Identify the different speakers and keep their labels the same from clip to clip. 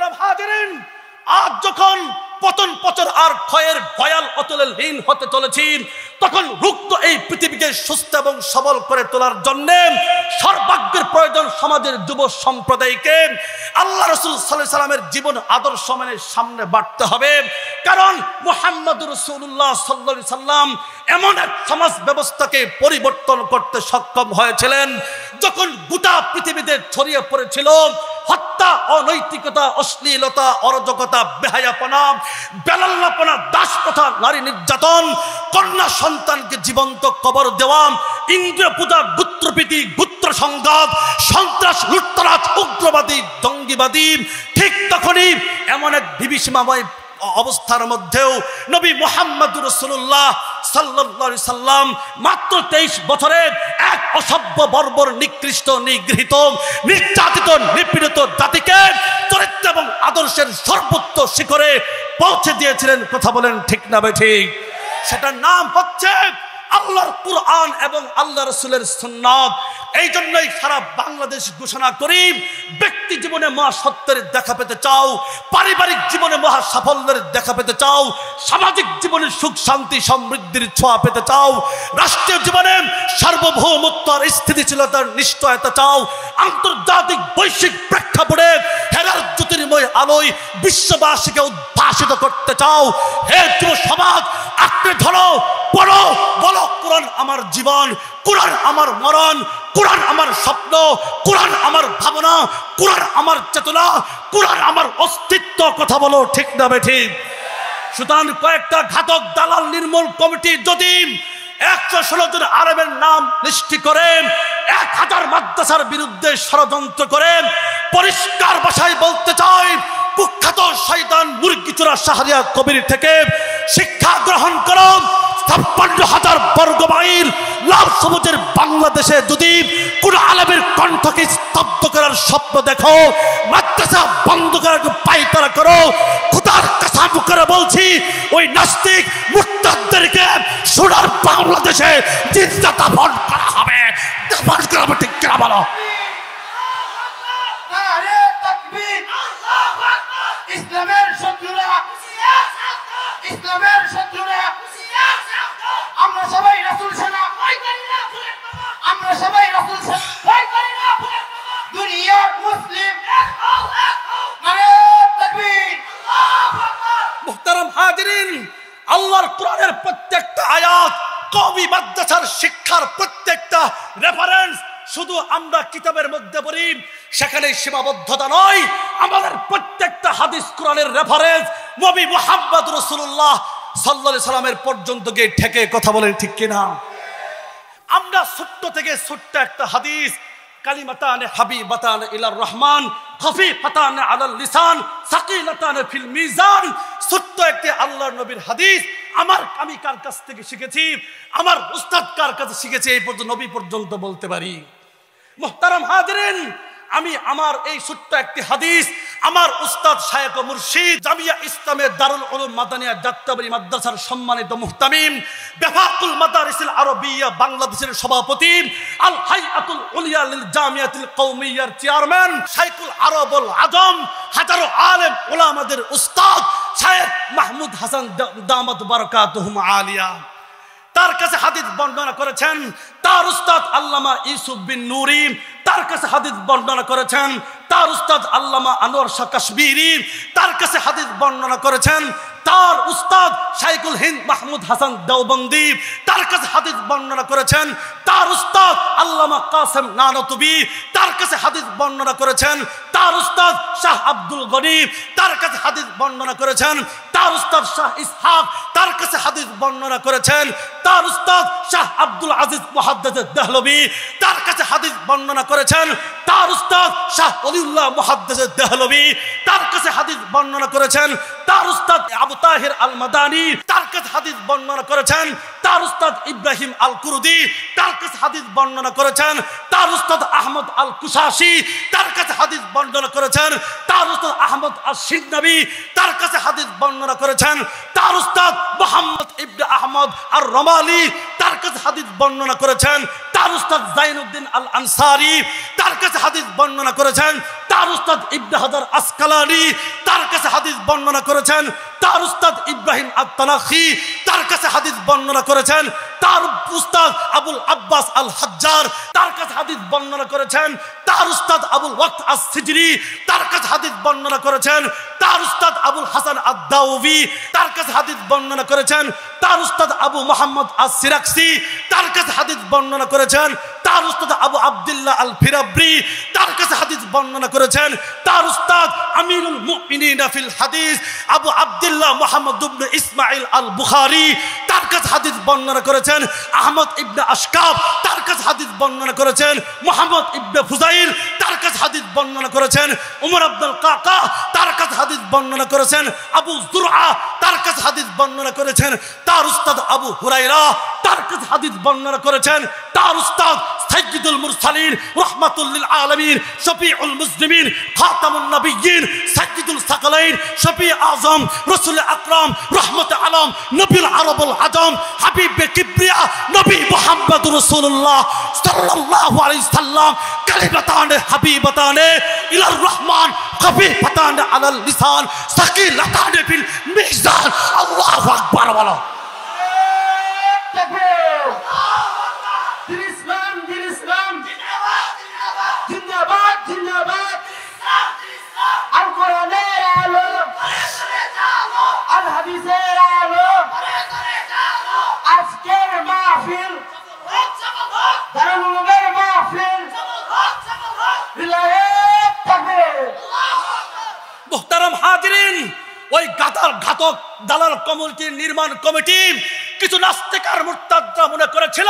Speaker 1: মুহতারাম হাজিরিন, আজ যখন পতন পতন আর ক্ষয়ের ভয়াল অতলে লীন হতে চলেছি, তখন রুগ্ন এই পৃথিবীকে সুস্থ এবং সবল করে তোলার জন্য সর্বাগ্রের প্রয়োজন সমাজের যুব সম্প্রদায়কে আল্লাহ রাসূল সাল্লাল্লাহু আলাইহি সাল্লামের জীবন আদর্শ মেনে সামনে বাড়তে হবে। কারণ মুহাম্মদুর রাসূলুল্লাহ সাল্লাল্লাহু আলাইহি সাল্লাম এমন এক সমাজ ব্যবস্থাকে পরিবর্তন করতে সক্ষম হয়েছিলেন যখন গোটা পৃথিবীতে ছড়িয়ে পড়েছিল হত্যা, অনৈতিকতা, অশ্লীলতা, অরাজকতা, বেহায়াপনা, বেলাল্লাপনা, দাসপ্রথা, নারী নির্যাতন, কন্যা সন্তানকে জীবন্ত কবর দেওয়া, ইন্দ্রিয় পূজা, গোত্রপ্রীতি, গোত্র সংঘাত, সন্ত্রাস, লুটতরাজ, উগ্রবাদী, জঙ্গিবাদী। ঠিক তখনই এমন এক বিভীষিকাময় অবস্থার মধ্যেও নবী মুহাম্মদুর রাসূলুল্লাহ সাল্লাল্লাহু আলাইহি সাল্লাম মাত্র 23 বছরের এক অসভ্য, বর্বর, নিকৃষ্ট, নিগৃহীত, নির্যাতিত, নিপীড়িত জাতিকে চরিত্র এবং আদর্শের সর্বোচ্চ শিখরে পৌঁছে দিয়েছিলেন। কথা বলেন ঠিক না ঠিক? সেটার নাম হচ্ছে আল্লাহর কুরআন এবং আল্লাহ রাসূলের সুন্নাত। এই জন্যই সারা বাংলাদেশ ঘোষণা করি, ব্যক্তি জীবনে মহা সত্যের দেখা পেতে চাও, পারিবারিক জীবনে মহা সাফল্যের দেখা পেতে চাও, সামাজিক জীবনে সুখ শান্তি সমৃদ্ধির ছোঁয়া পেতে চাও, রাষ্ট্রীয় জীবনে সার্বভৌমত্ব আর স্থিতিশীলতার নিশ্চয়তা চাও, আন্তর্জাতিক বৈশ্বিক প্রেক্ষাপটে হেরার জ্যোতির্ময় আলোয় বিশ্ববাসীকে উদ্ভাসিত করতে চাও, হে যুব সমাজ আঁকড়ে ধরো, পড়ো, বলো কোরআন আমার জীবন, কোরআন আমার মরণ, কোরআন আমার স্বপ্ন, কোরআন আমার ভাবনা, কোরআন আমার চেতনা, কোরআন আমার অস্তিত্ব। কথা বলো ঠিক না ঠিক? সুতরাং কয়েকটা ঘাতক দালাল নির্মূল কমিটি যদি 116 জন আরবের নাম লিস্টি করে 1000 মাদ্রাসার বিরুদ্ধে ষড়যন্ত্র করে, পরিষ্কার ভাষায় বলতে চাই, কুখ্যাত শয়তান মুরগিচোরা শাহরিয়া কবির থেকে শিক্ষা গ্রহণ করো। 56,000 বর্গ মাইল লাল সবুজের বাংলাদেশে যদি কোন আলেমের কণ্ঠকে স্তব্ধ করার স্বপ্ন দেখো, মাদ্রাসা বন্ধ করার পায়তারা করো, খোদার কসম করে বলছি, ওই নাস্তিক মুরতাদদেরকে সোনার বাংলাদেশে জিন্দা দাফন করা হবে। দাফন করা হবে, ঠিক কিনা বলো?
Speaker 2: ইসলামের শত্রুরা, ইসলামের শত্রুরা, আমরা সবাই রাসূল সেনা, আমরা সবাই রাসূল সেনা, দুনিয়ার মুসলিম, নারে তাকবীর।
Speaker 1: মুহতারাম হাজিরিন, আল্লাহর কোরআনের প্রত্যেকটা আয়াত, কওমি মাদ্রাসার শিক্ষার প্রত্যেকটা রেফারেন্স শুধু আমরা কিতাবের মধ্যে পড়ি সেখানে সীমাবদ্ধতা নয়, আমাদের প্রত্যেকটা হাদিস কোরআনের রেফারেন্স নবী মুহাম্মদ রাসূলুল্লাহ সাল্লাল্লাহু আলাইহি সাল্লামের পর্যন্ত গিয়ে ঠেকে। কথা বলেন ঠিক কিনা? আমরা ছোট্ট থেকে ছোট্ট একটা হাদিস, কালিমাতানে হাবিবাতান ইলার রহমান খফিফাতান আলাল লিসান সাকিলাতান ফিল মিজান, ছোট্ট একটি আল্লাহর নবীর হাদিস আমি কার কাছ থেকে শিখেছি, আমার উস্তাদ কার কাছে শিখেছি, এই পর্যন্ত নবী পর্যন্ত বলতে পারি। মুহতারাম হাজিরিন, আমি আমার এই ছোট্ট একটি হাদিস আমার উস্তাদ শায়খ মুর্শিদ জামিয়া ইসলামের দারুল উলুম মাদানিয়া যাত্রাবাড়ি মাদ্রাসার সম্মানিত মুহতামিম, বেফাকুল মাদারিসিল আরবিয়া বাংলাদেশের সভাপতি, আল হাইয়াতুল উলিয়া লিল জামিয়াতিল কওমিয়ার চেয়ারম্যান, শাইখুল আরবুল আজম, হাজারো আলেম উলামাদের উস্তাদ শায়খ মাহমুদ হাসান দামাত বারাকাতুহুম আলিয়া, তার কাছে হাদিস বর্ণনা করেছেন তার উস্তাদ আল্লামা ইউসুফ বিন নুরি, তার কাছে হাদিস বর্ণনা করেছেন তার উস্তাদ আল্লামা আনোয়ার শাহ কাশ্মীরি, তার কাছে হাদিস বর্ণনা করেছেন তার উস্তাদ শাইখুল হিন্দ মাহমুদ হাসান দেওবন্দি, তার কাছে হাদিস বর্ণনা করেছেন তার উস্তাদ আল্লামা কাসেম নানতুবি, তার কাছে হাদিস বর্ণনা করেছেন তার উস্তাদ শাহ আব্দুল গনি, তার কাছে হাদিস বর্ণনা করেছেন তার উস্তাদ শাহ ইসহাক, তার কাছে হাদিস বর্ণনা করেছেন তার উস্তাদ শাহ আব্দুল আজিজ মুহাদ্দিস দেহলভী, তার কাছে হাদিস বর্ণনা করেছেন তার উস্তাদ শাহ ওলিউল্লাহ মুহাদ্দিস দেহলভী, তার কাছে হাদিস বর্ণনা করেছেন তার উস্তাদ আবু তাহির আল মাদানী, তার কাছে হাদিস বর্ণনা করেছেন তার উস্তাদ ইব্রাহিম আল কুরদি, তার কাছে হাদিস বর্ণনা করেছেন তার উস্তাদ আহমদ আল কুশাশি, তার কাছে হাদিস বর্ণনা করেছেন তার উস্তাদ আহমদ আল সিন্নাবি, তার কাছে হাদিস বর্ণনা করেছেন তার উস্তাদ মুহাম্মদ ইবনে আহমদ আর রমালি, তার কাছে হাদিস বর্ণনা করেছেন তার তার উস্তাদ জাইনুদ্দিন আল আনসারী তার কাছে হাদিস বর্ণনা করেছেন, তার উস্তাদ ইবনে হাজার আসকালানি তার কাছে হাদিস বর্ণনা করেছেন, তার উস্তাদ ইব্রাহিম আত-তানাখি তার কাছে হাদিস বর্ণনা করেছেন, তার উস্তাদ আবুল আব্বাস আল হাজ্জার তার কাছে হাদিস বর্ণনা করেছেন, তার উস্তাদ আবুল ওয়াক্ত আস-সিজরি তার কাছে হাদিস বর্ণনা করেছেন, তার উস্তাদ আবুল হাসান আদ-দাওয়ি তার কাছে হাদিস বর্ণনা করেছেন, তার উস্তাদ আবু মুহাম্মদ আস-সিরাকসি তার কাছে হাদিস বর্ণনা করেছেন, তার উস্তাদ আবু আব্দুল্লাহ আল ফিরাবরি তার কাছে হাদিস বর্ণনা করেছেন, তার উস্তাদ আমিরুল মুমিনিন ফিল হাদিস আবু আব্দুল্লাহ মুহাম্মদ ইবনে ইসমাঈল আল বুখারী তার কাছে হাদিস বর্ণনা করেছেন, আহমদ ইবনে আশকাব তার কাছে হাদিস বর্ণনা করেছেন, মুহাম্মদ ইবনে ফুজাইল তার কাছে হাদিস বর্ণনা করেছেন, উমর আব্দুল কাকা তার কাছে হাদিস বর্ণনা করেছেন, আবু যুরআ তার কাছে হাদিস বর্ণনা করেছেন, তার উস্তাদ আবু হুরায়রা তার কাছে হাদিস বর্ণনা করেছেন, তার উস্তাদ সাইয়্যিদুল মুরসালিন রাহমাতুল লিল আলামিন শফিউল মুসলিমিন খাতামুন নবিয়্যিন সাইয়্যিদুল সাকালাইন শফি আযম রাসূল আকরাম রাহমাত আলম নবীল আরবুল আজম হাবিবে কিবরিয়া নবী মুহাম্মদুর রাসূলুল্লাহ সাল্লাল্লাহু আলাইহি সাল্লাম কালিমাতান হাবিবাতান ইলার রহমান খফিফাতান আলাল লিসান সাকিলাতান ফিল মিজান আল্লাহু আকবার বলো
Speaker 2: জিন্দাবাদ জিন্দাবাদ আল কোরআনের আলো আল হাদিসের আলো আজকের মাহফিল দারুল উলুমের মাহফিল বিলায়েত তাকবীর
Speaker 1: মুহতারাম হাজিরিন, ওই ঘাতক দালাল কমিটির নির্মাণ কমিটি কিছু নাস্তিক আর মুরতাদরা মনে করেছিল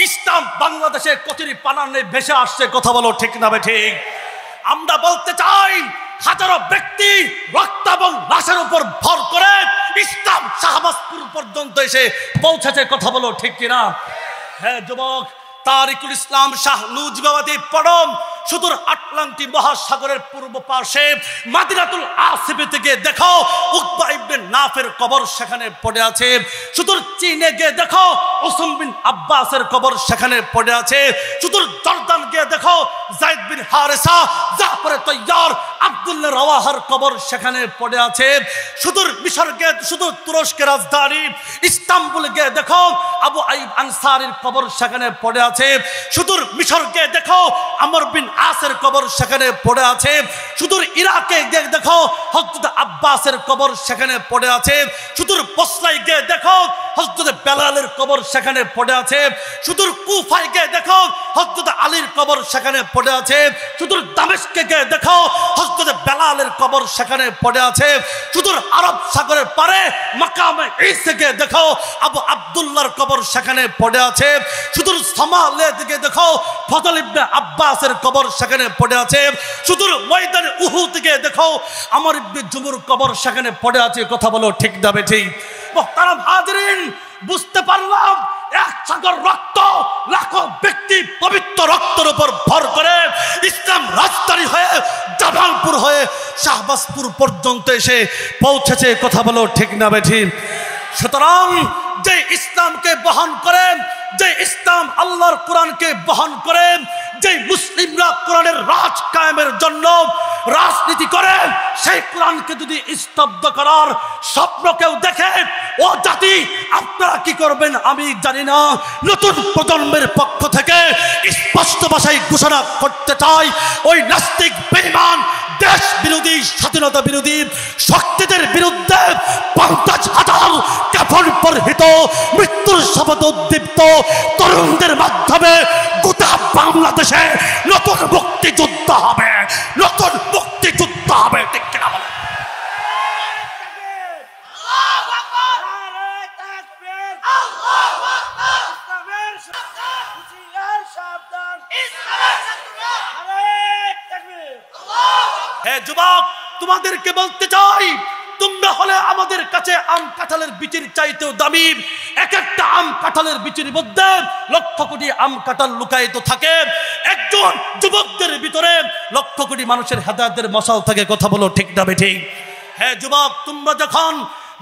Speaker 1: ইসলাম বাংলাদেশে কচুরি পানানে ভেসে আসছে। কথা বলো ঠিক না ঠিক? আমরা বলতে চাই হাজারো ব্যক্তি রক্ত এবং লাশের উপর ভর করে ইসলাম শাহবাজপুর পর্যন্ত এসে পৌঁছেছে। কথা বলো ঠিক কিনা? হ্যাঁ যুবক, তারিকুল ইসলাম শাহ নুজবাবাদী পড়ম সুদূর আটলান্টিক মহাসাগরের পূর্ব পাশে মাদিনাতুল আসিফে থেকে দেখো উকবা ইবনে নাফের কবর সেখানে পড়ে আছে। সুদূর চীনে গিয়ে দেখো উসমান বিন আব্বাসের কবর সেখানে পড়ে আছে। সুদূর জর্দান গিয়ে দেখো যায়েদ বিন হারেসা জাফর তৈয়ার আব্দুল্লাহ রাওয়াহার কবর সেখানে পড়ে আছে। সুদূর মিশর গিয়ে সুদূর তুরস্কের রাজধানী ইস্তাম্বুল গিয়ে দেখো আবু আইয়ুব আনসারীর কবর সেখানে পড়ে আছে। সুদূর মিশর গিয়ে দেখো আমর বিন আসের কবর সেখানে পড়ে আছে। সুদূর ইরাকে গিয়ে দেখো হযরত আব্বাসের কবর সেখানে পড়ে আছে। সুদূর বসরায় গিয়ে দেখো হযরত বেলালের কবর সেখানে পড়ে আছে। সুদূর কুফায় গিয়ে দেখো হযরত আলীর কবর সেখানে পড়ে আছে। সুদূর দামেস্কে গিয়ে দেখো হযরত বেলালের কবর সেখানে পড়ে আছে। সুদূর আরব সাগরের পারে মাকামে ঈসা গিয়ে দেখো আবু আব্দুল্লাহর কবর সেখানে পড়ে আছে। সুদূর সামালে দিকে দেখো ফজল ইবনে আব্বাসের কবর সেখানে পড়ে আছে। সুদূর ময়দানে উহুদ থেকে দেখো আমর ইবনে জুমুর কবর সেখানে পড়ে আছে। কথা বলো ঠিক না ঠিক? মুহতারাম হাজিরিন, বুঝতে পারলাম এক সাগর রক্ত লাখো ব্যক্তি পবিত্র রক্তের উপর ভর করে ইসলাম রাজধানী হয়ে জামালপুর হয়ে শাহবাজপুর পর্যন্ত এসে পৌঁছেছে। কথা বলো ঠিক না ঠিক? সুতরাং যে ইসলামকে বহন করেন, যে ইসলাম আল্লাহর কোরআনকে বহন করেন, যে মুসলিমরা কোরআনের রাজ কায়েমের জন্য রাজনীতি করে, সেই কোরআনকে যদি স্তব্ধ করার স্বপ্ন কেউ দেখে, ও জাতি আপনারা কি করবেন আমি জানি না। নতুন প্রজন্মের পক্ষ থেকে স্পষ্ট ভাষায় ঘোষণা করতে চাই, ওই নাস্তিক বেঈমান দেশ বিরোধী স্বাধীনতা বিরোধী শক্তিদের বিরুদ্ধে 50,000 কাফন পরিহিত মৃত্যুর শপথ উদ্দীপ্ত তরুণদের মাধ্যমে গোটা বাংলাদেশে নতুন মুক্তিযুদ্ধ হবে, নতুন মুক্তিযুদ্ধ হবে। ঠিক কিনা বলেন? হ্যাঁ যুবক, তোমাদেরকে বলতে চাই, তোমরা হলে আমাদের কাছে আম কাঁঠালের বিচির চাইতেও দামি। এক একটা আম কাঁঠালের বিচির মধ্যে লক্ষ কোটি আম কাঁঠাল লুকায়িত থাকে। একজন যুবকদের ভিতরে লক্ষ কোটি মানুষের হেদায়েতের মশাল থাকে। কথা বলো ঠিক না ঠিক? হ্যাঁ যুবক, তোমরা যখন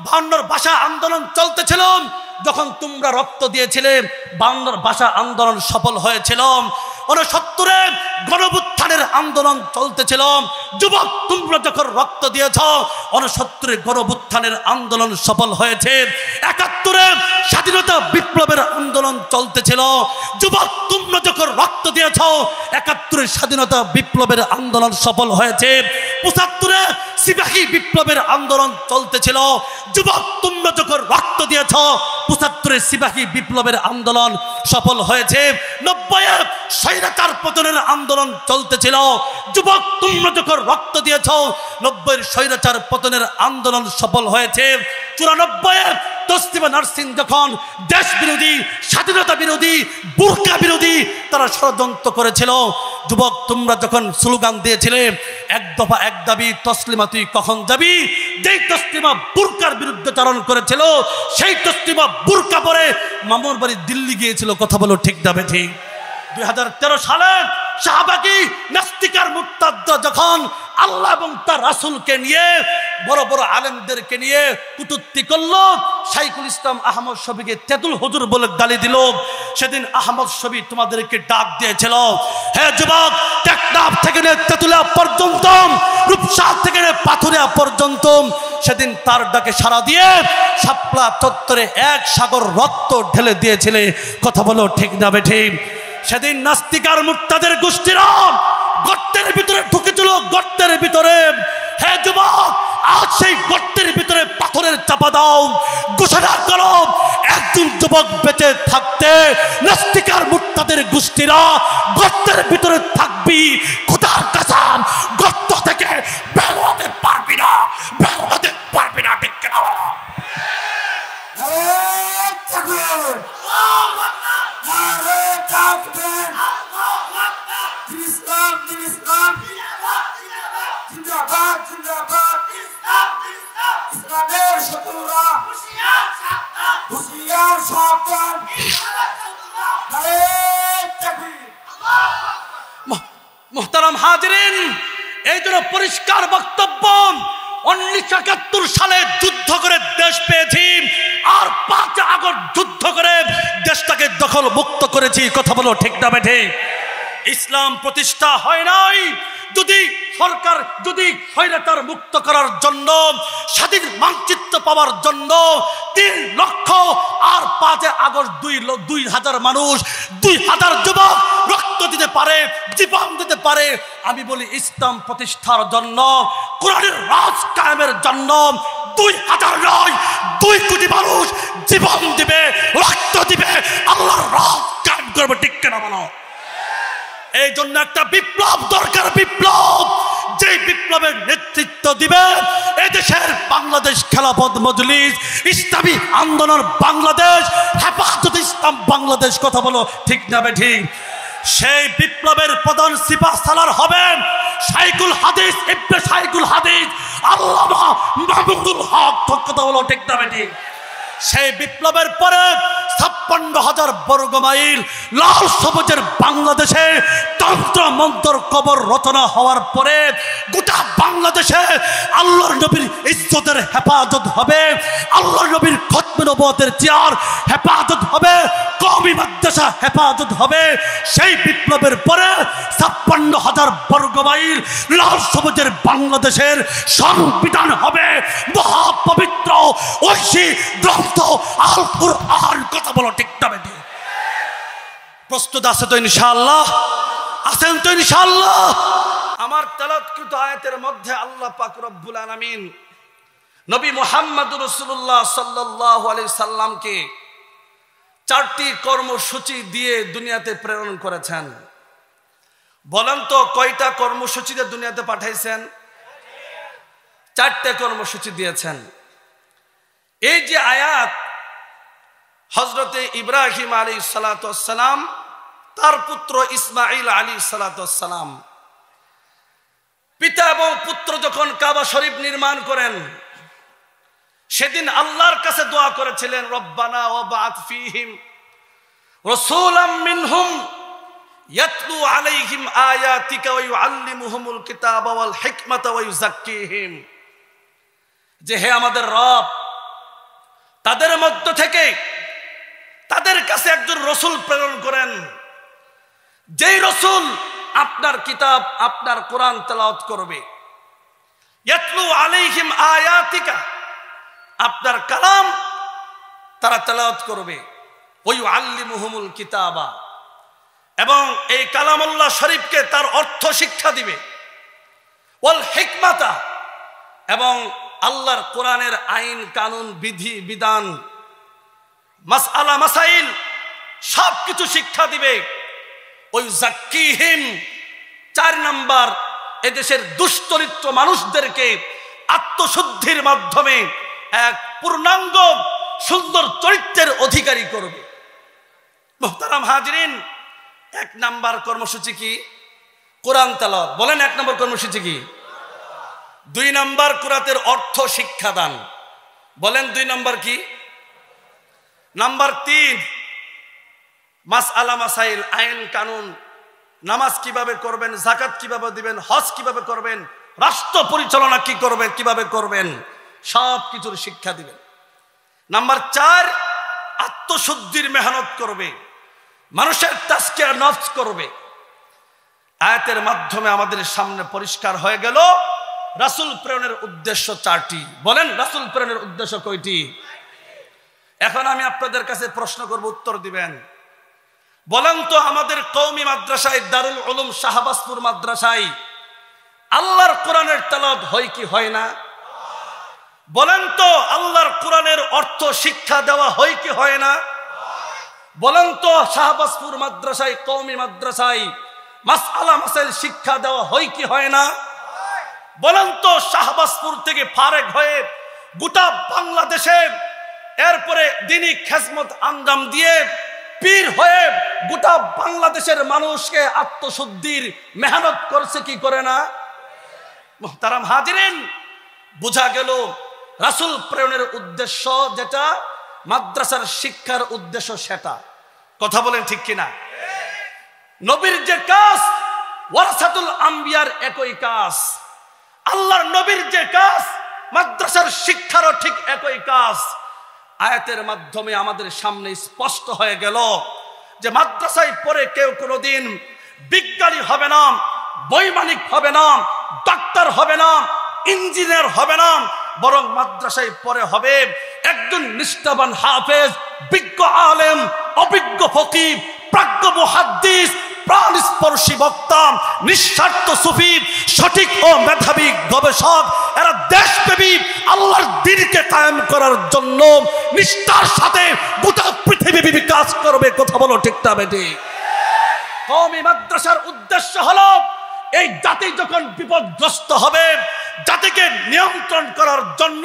Speaker 1: 52 ভাষা আন্দোলন চলতেছিল, যখন তোমরা রক্ত দিয়েছিলে বাংলার ভাষা আন্দোলন সফল হয়েছিল, 69-এ গণঅভ্যুত্থানের আন্দোলন চলতেছিল। যুবক তোমরা যখন রক্ত দিয়েছ 69-এ গণঅভ্যুত্থানের আন্দোলন সফল হয়েছে। 71-এ স্বাধীনতা বিপ্লবের আন্দোলন চলতেছিল। যুবক তোমরা যখন রক্ত দিয়েছ 71-এ স্বাধীনতা বিপ্লবের আন্দোলন সফল হয়েছে। 75-এ সিপাহী বিপ্লবের আন্দোলন চলতেছিল। যুবক তোমরা যখন রক্ত দিয়েছ 75-এ সিপাহী বিপ্লবের আন্দোলন সফল হয়েছে। 90-এ স্বৈরাচার পতনের আন্দোলন চলতেছিল। যুবক তোমরা যখন রক্ত দিয়েছ 90-এর স্বৈরাচার পতনের আন্দোলন সফল হয়েছে। 94-এ তসলিমা নাসরিন যখন দেশ বিরোধী, স্বাধীনতা বিরোধী, বুরকা বিরোধী তারা ষড়যন্ত্র করেছিল, যুবক তোমরা যখন স্লোগান দিয়েছিলে এক দফা এক দাবি, তসলিমা তুই কখন যাবি, যেই তসলিমা বুরকার বিরুদ্ধে চারণ করেছিল সেই তসলিমা বুরকা পরে মামুর বাড়ি দিল্লি গিয়েছিল। কথা বলো ঠিক যাবে ঠিক। 2013 সালে শাহবাগী নাস্তিকার মুরতাদরা যখন আল্লাহ এবং তার রাসূলকে নিয়ে বড় বড় আলেমদেরকে নিয়ে কুটুক্তি করলো, শাইখুল ইসলাম আহমদ শফীকে তেতুল হুজুর বলে গালি দিল, সেদিন আহমদ শফী তোমাদেরকে ডাক দিয়েছিল, হে যুবক, টেকনাফ থেকে নিয়ে তেতুলিয়া পর্যন্ত, রূপসা থেকে নিয়ে পাথুরিয়া পর্যন্ত, সেদিন তার ডাকে সাড়া দিয়ে শাপলা চত্বরে এক সাগর রক্ত ঢেলে দিয়েছিলে। কথা বলো ঠিক না বেঠিক। সেদিন নাস্তিকার মুরতাদের গোষ্ঠীরা গর্তের ভিতরে ঢুকেছিল, গর্তের ভিতরে। হে যুবক, আজ সেই গর্তের ভিতরে পাথরের চাপা দাও, ঘোষণা করো একজন যুবক বেঁচে থাকতে নাস্তিকার মুরতাদের গোষ্ঠীরা গর্তের ভিতরে থাকবি। খোদার কসম, গর্ত থেকে বের হতে পারবি না, বের হতে পারবি না। ঠিক কিনা? মুহতারাম হাজিরিন, এই জন্য পরিষ্কার বক্তব্য, 1971 সালে যুদ্ধ করে দেশ পেয়েছি, আর 5 আগস্ট যুদ্ধ করে দেশটাকে দখল মুক্ত করেছি। কথা বলো ঠিক না বেঠে? ইসলাম প্রতিষ্ঠা হয় নাই যদি সরকার, যদি স্বৈরাচার মুক্ত করার জন্য, স্বাধীন মানচিত্র পাওয়ার জন্য 3 লক্ষ আর 5 আগস্ট 2000 মানুষ, 2000 যুবক রক্ত দিতে পারে, জীবন দিতে পারে। আমি বলি ইসলাম প্রতিষ্ঠার জন্য, কোরআনের রাজ কায়েমের জন্য 2000 নয়, 2 কোটি মানুষ জীবন দিবে, রক্ত দিবে, আল্লাহর রাজ কায়েম করবে। ঠিক কিনা বলো? এই জন্য একটা বিপ্লব দরকার, বিপ্লব, যে বিপ্লবের নেতৃত্ব দিবে এদেশের বাংলাদেশ খেলাফত মজলিস, ইসলামী আন্দোলন বাংলাদেশ, হেফাজত ইসলাম বাংলাদেশ। কথা বলো ঠিক না বেঠিক? সেই বিপ্লবের প্রধান সিপাহসালার হবেন শাইখুল হাদিস ইবনে শাইখুল হাদিস আল্লামা মাহমুদুল হক। কথা বলো ঠিক না বেঠিক? সেই বিপ্লবের পরে 56,000 বর্গ মাইল লাল সবুজের বাংলাদেশে তন্ত্র মন্ত্র কবর রচনা হওয়ার পরে গোটা বাংলাদেশে আল্লাহর নবীর ইজ্জতের হেফাজত হবে, আল্লাহর নবীর খতমে নবুয়তের চেয়ার হেফাজত হবে, কওমি মাদ্রাসা হেফাজত হবে। সেই বিপ্লবের পরে 56,000 বর্গ মাইল লাল সবুজের বাংলাদেশের সংবিধান হবে মহাপবিত্র ঐশী গ্রন্থ আল কুরআন। কথা বলো ঠিক না বেটি? প্রস্তুত আছে তো ইনশাআল্লাহ? আছেন তো ইনশাআল্লাহ? আমার তেলাওয়াতকৃত আয়াতের মধ্যে আল্লাহ পাক রব্বুল আলামিন নবী মুহাম্মদুর রাসূলুল্লাহ সাল্লাল্লাহু আলাইহি সাল্লামকে 4টি কর্মসূচি দিয়ে দুনিয়াতে প্রেরণ করেছেন। বলেন তো কয়টা কর্মসূচিতে দুনিয়াতে পাঠাইছেন? 4টে কর্মসূচি দিয়েছেন। এই যে আয়াত, হযরতে ইব্রাহিম আলাইহিস সালাতু ওয়াস সালাম, তার পুত্র ইসমাঈল আলাইহিস সালাতু ওয়াস সালাম, পিতা এবং পুত্র যখন কাবা শরীফ নির্মাণ করেন, সেদিন আল্লাহর কাছে দোয়া করেছিলেন, রব্বানা ওয়াবআথ ফীহিম রাসূলাম মিনহুম ইয়াতলু আলাইহিম আয়াতিকা ওয়া ইউআল্লিমুহুমুল কিতাবা ওয়াল হিকমাতা ওয়া ইউযাক্কিহিম। যে হে আমাদের রব, তাদের মধ্য থেকে তাদের কাছে একজন রসুল প্রেরণ করেন, যেই রসুল আপনার কিতাব আপনার কোরআন তেলাওয়াত করবে। ইয়াতলু আলাইহিম আয়াতিকা, আপনার কালাম তারা তেলাওয়াত করবে। ওয়া ইউআল্লিমুহুমুল কিতাবা, এবং এই কালামুল্লাহ শরীফকে তার অর্থ শিক্ষা দিবে। ওয়াল হিকমাতা, এবং আল্লাহর কোরআনের আইন কানুন বিধি বিধান মাসআলা মাসাইল সবকিছু শিক্ষা দিবে। ওই জাক্কিহিম, 4 নাম্বার, এদেশের দুশ্চরিত্র মানুষদেরকে আত্মশুদ্ধির মাধ্যমে এক পূর্ণাঙ্গ সুন্দর চরিত্রের অধিকারী করবে। মুহতারাম হাজিরিন, 1 নাম্বার কর্মসূচি কি? কোরআন তেলাওয়াত। বলেন 1 নম্বর কর্মসূচি কি? 2 নাম্বার কোরআনের অর্থ শিক্ষাদান। বলেন 2 নাম্বার কি? নাম্বার 3 মাসআলা মাসাইল, আইন কানুন, নামাজ কিভাবে করবেন, যাকাত কিভাবে দিবেন, হজ কিভাবে করবেন, রাষ্ট্র পরিচালনা কি করবেন, কিভাবে করবেন, সব কিছুর শিক্ষা দিবেন। নাম্বার 4 আত্মশুদ্ধির মেহনত করবে, মানুষের তাজকিয়া নফস করবে। আয়াতের মাধ্যমে আমাদের সামনে পরিষ্কার হয়ে গেল রাসূল প্রেরণের উদ্দেশ্য 4টি। বলেন রাসূল প্রেরণের উদ্দেশ্য কয়টি? এখন আমি আপনাদের কাছে প্রশ্ন করব, উত্তর দিবেন। বলেন তো, আমাদের কওমি মাদ্রাসায় দারুল উলুম শাহবাজপুর মাদ্রাসায় আল্লাহর কোরআনের তেলাওয়াত হয় কি হয় না? বলেন তো, আল্লাহর কোরআনের অর্থ শিক্ষা দেওয়া হয় কি হয় না? বলেন তো, শাহবাজপুর মাদ্রাসায় কওমি মাদ্রাসায় মাসআলা মাসাইল শিক্ষা দেওয়া হয় কি হয় না? বলেন তো, শাহবাজপুর থেকে ফারেক হয়ে গোটা বাংলাদেশে এরপরে দ্বীনি খেজমত আঞ্জাম দিয়ে পীর হয়ে গোটা বাংলাদেশের মানুষকে আত্মশুদ্ধির মেহনত করছে কি করে না? মুহতারাম হাজিরিন, বোঝা গেল রাসূল প্রেরণের উদ্দেশ্য যেটা, মাদ্রাসার শিক্ষার উদ্দেশ্য সেটা। কথা বলেন ঠিক কিনা? নবীর যে কাজ, ওয়ারাসাতুল আম্বিয়ার একই কাজ। আল্লাহর নবীর যে কাজ, মাদ্রাসার শিক্ষারও ঠিক একই কাজ। আয়াতের মাধ্যমে আমাদের সামনে স্পষ্ট হয়ে গেল যে মাদ্রাসায় পড়ে কেউ কোনোদিন বিজ্ঞানী হবে না, বৈমানিক হবে না, ডাক্তার হবে না, ইঞ্জিনিয়ার হবে না, বরং মাদ্রাসায় পড়ে হবে একজন নিষ্ঠাবান হাফেজ, বিজ্ঞ আলেম, অভিজ্ঞ ফকিহ, প্রাজ্ঞ মুহাদ্দিস, প্রাণস্পর্শী বক্তা, নিঃস্বার্থ সুফি, সঠিক ও মেধাবী গবেষক। এরা দেশব্যাপী আল্লাহর দ্বীনকে কায়েম করার জন্য নিষ্ঠার সাথে গোটা পৃথিবী কাজ করবে। কথা বলো ঠিক না বেটি? কওমি মাদ্রাসার উদ্দেশ্য হলো এই জাতি যখন বিপদগ্রস্ত হবে, জাতিকে নিয়ন্ত্রণ করার জন্য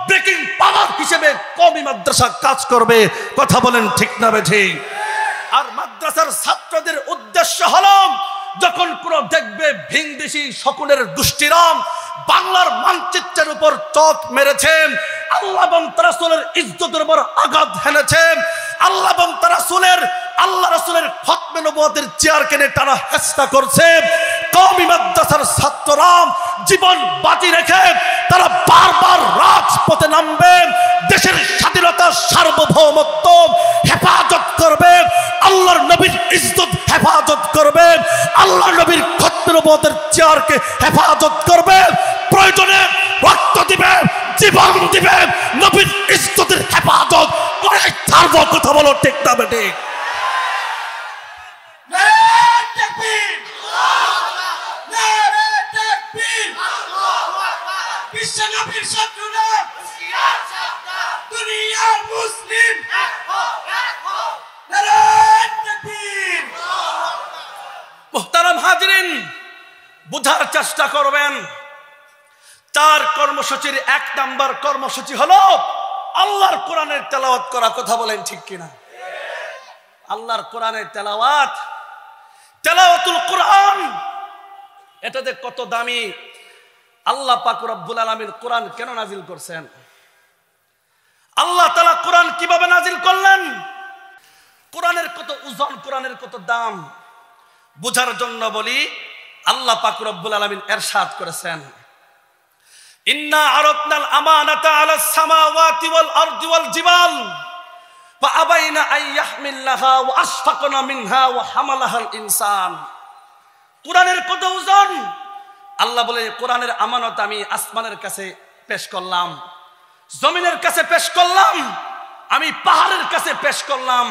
Speaker 1: ব্রেকিং পাওয়ার হিসেবে কওমি মাদ্রাসা কাজ করবে। কথা বলেন ঠিক না বেটি? আর মাদ্রাসার ছাত্রদের উদ্দেশ্য হলো যখন কোন দেখবে ভিনদেশী শকুনের দুষ্টিরাম বাংলার মানচিত্রের উপর চোখ মেরেছেন, আল্লাহ এবং তার রাসূলের ইজ্জতের উপর আঘাত হেনেছেন, আল্লাহ এবং তার আল্লাহ রাসূলের খতমে নবুয়তের চেয়ার কেনে টানা হেস্তা করছে, কওমি মাদ্রাসার ছাত্ররা জীবন বাজি রেখে তারা বারবার রাজপথে নামবে, দেশের স্বাধীনতা সার্বভৌমত্ব হেফাজত করবে, আল্লাহর নবীর ইজ্জত হেফাজত করবে, আল্লাহর নবীর খতমে নবুয়তের চেয়ারকে হেফাজত করবে, প্রয়োজনে রক্ত দিবে, জীবন দিবে, নবীর ইজ্জতের হেফাজত করে ছাড়বো। কথা বলো ঠিক না বেটি? মুহতারাম হাজিরিন, বুঝার চেষ্টা করবেন। 4 কর্মসূচির 1 নাম্বার কর্মসূচি হলো আল্লাহর কোরআনের তেলাওয়াত করা। কথা বলেন ঠিক কিনা? আল্লাহর কোরআনের তেলাওয়াত, তেলাওয়াতুল কোরআন, এটা যে কত দামি। আল্লাহ পাক রব্বুল আলামিন কোরআন কেন নাজিল করছেন? আল্লাহ তাআলা কোরআন কিভাবে নাজিল করলেন? কোরআনের কত ওজন, কোরআনের কত দাম বুঝার জন্য বলি, আল্লাহ পাক রব্বুল আলামিন ইরশাদ করেছেন, ইন্না আরাদনাল আমানাতা আলাস সামাওয়াতি ওয়াল আরদি ওয়াল জিবাল ফাআবাইনা আইয়াহমিলনাহা ওয়া আশফাকনা মিনহা ওয়া হামালাহাল ইনসান। কোরআনের কত ওজন! আল্লাহ বলে কোরআনের আমানত আমি আসমানের কাছে পেশ করলাম, জমিনের কাছে পেশ করলাম, আমি পাহাড়ের কাছে পেশ করলাম।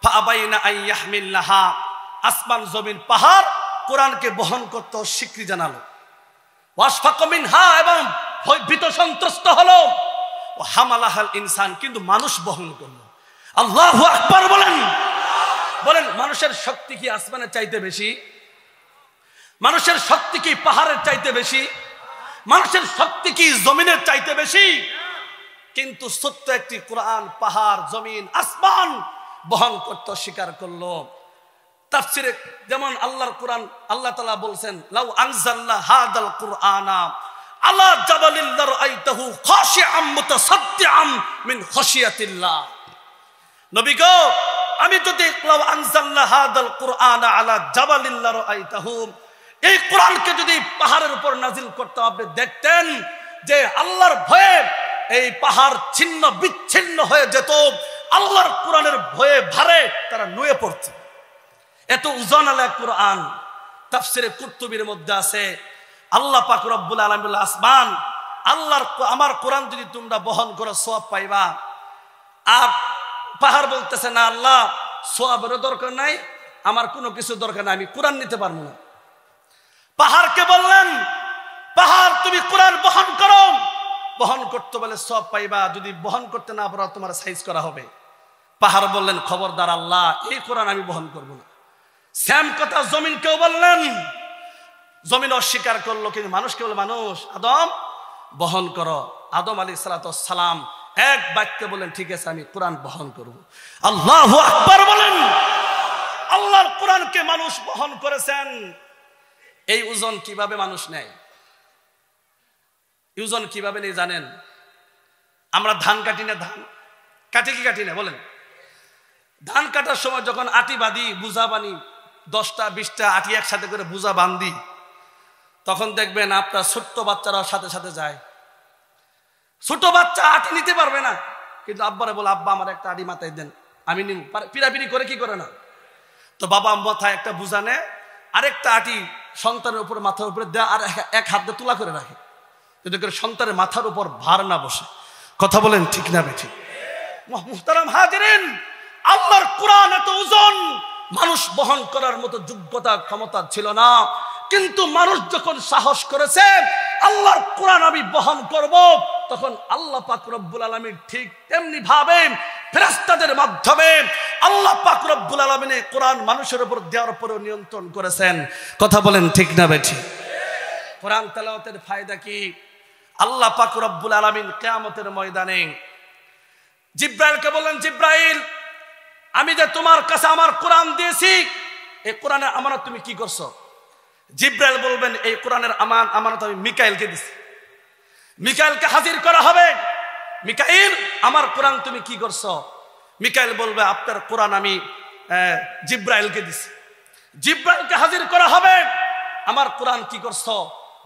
Speaker 1: ফাআবাইনা আইয়াহমিলনাহা, আসমান জমিন পাহাড় কোরআনকে বহন করতে স্বীকৃতি জানালো। ওয়াশফাকা মিনহা, এবং ভীত সন্ত্রস্ত হলো। ও হামালাহাল ইনসান, কিন্তু মানুষ বহন করলো। আল্লাহু আকবার বলেন। বলেন, মানুষের শক্তি কি আসমানের চাইতে বেশি? মানুষের শক্তি কি পাহাড়ের চাইতে বেশি? মানুষের শক্তি কি জমিনের চাইতে বেশি? কিন্তু সত্য একটি কোরআন পাহাড় জমিন আসমান বহন করতে স্বীকার করলো। তাফসিরে যেমন আল্লাহর কোরআন, আল্লাহ তাআলা বলছেন, লাউ আনজালনা হাদাল কুরআনা আলা জাবালিন লারাআইতাহু খাশিআম মুতাসাদ্দিআম মিন খাশিয়াতিল্লাহ। নবী গো, আমি যদি লাউ আনজালনা হাদাল কুরআনা আলা জাবালিন লারাআইতাহু, এই কোরআনকে যদি পাহাড়ের উপর নাজিল করতাম, আপনি দেখতেন যে আল্লাহর ভয়ে এই পাহাড় ছিন্ন বিচ্ছিন্ন হয়ে যেত। আল্লাহর কোরআনের ভয়ে ভারে তারা নুয়ে পড়ত। এত ওজন আলা কোরআন। তাফসিরে কুরতুবির মধ্যে আছে, আল্লাহ পাক রব্বুল আলামিন আসমান, আল্লাহর আমার কোরআন যদি তোমরা বহন করো সওয়াব পাইবা। আর পাহাড় বলতেছে, না আল্লাহ, সওয়াবের দরকার নাই, আমার কোনো কিছু দরকার নাই, আমি কোরআন নিতে পারবো না। পাহাড়কে বললেন, পাহাড় তুমি কোরআন বহন করো, বহন করতে বলে সওয়াব পাইবা, যদি বহন করতে না পারো তোমার সাইজ করা হবে। পাহাড় বললেন, খবরদার আল্লাহ, এই কোরআন আমি বহন করবো না। সেম কথা জমিনকেও বললেন, জমিন অস্বীকার করলো। কিন্তু মানুষকে বলে, মানুষ আদম বহন করো। আদম আলাইহিস সালাম এক বাক্যে বলেন, ঠিক আছে আমি কোরআন বহন করব। আল্লাহু আকবার বলেন। আল্লাহর কোরআনকে মানুষ বহন করেছেন। এই ওজন কিভাবে মানুষ নেয়? ওজন কিভাবে নেই জানেন? আমরা ধান কাটি না, ধান কাটি কি কাটি না বলেন? ধান কাটার সময় যখন আটি বাঁধি, বুঝা বানি, 10টা 20টা আটি একসাথে করে বুঝা বান্ধি, তখন দেখবেন আপনার ছোট্ট বাচ্চারাও সাথে সাথে যায়। ছোট বাচ্চা আটি নিতে পারবে না, কিন্তু আব্বারে বলে, আব্বা আমার একটা আটি মাথায় দেন, আমি নিব। পিড়াপিড়ি করে কি করে না? তো বাবা মাথায় একটা বুঝা নেয়, আরেকটা আটি সন্তানের উপরে মাথার উপরে দেয়, আর এক হাত দিয়ে তুলা করে রাখে, যাতে করে সন্তানের মাথার উপর ভার না বসে। কথা বলেন ঠিক না বেঠিক? মুহতারাম হাজিরিন, আল্লাহর কোরআন এত ওজন, মানুষ বহন করার মতো যোগ্যতা ক্ষমতা ছিল না। কিন্তু মানুষ যখন সাহস করেছে, আল্লাহর কোরআন আমি বহন করব, তখন আল্লাহ পাক রব্বুল আলামিন ঠিক তেমনি ভাবে ফেরেশতাদের মাধ্যমে আল্লাহ পাক রব্বুল আলামিন কোরআন মানুষের উপর দেওয়ার পরেও নিয়ন্ত্রণ করেছেন। কথা বলেন ঠিক না বেঠিক? কোরআন তেলাওয়াতের ফায়দা কি? আল্লাহ পাক রব্বুল আলামিন কিয়ামতের ময়দানে জিব্রাইলকে বললেন, জিব্রাইল, আমি যে তোমার কাছে আমার কোরআন দিয়েছি, এই কোরআনের আমানত তুমি কি করছো? জিব্রাইল বলবেন, এই কোরআনের আমানত আমি মিকাইলকে দিছি। মিকাইলকে হাজির করা হবে। মিকাইল, আমার কোরআন তুমি কি করছো? মিকাইল বলবে, আপনার কোরআন আমি জিব্রাইলকে দিছি। জিব্রাইলকে হাজির করা হবে, আমার কোরআন কি করছো?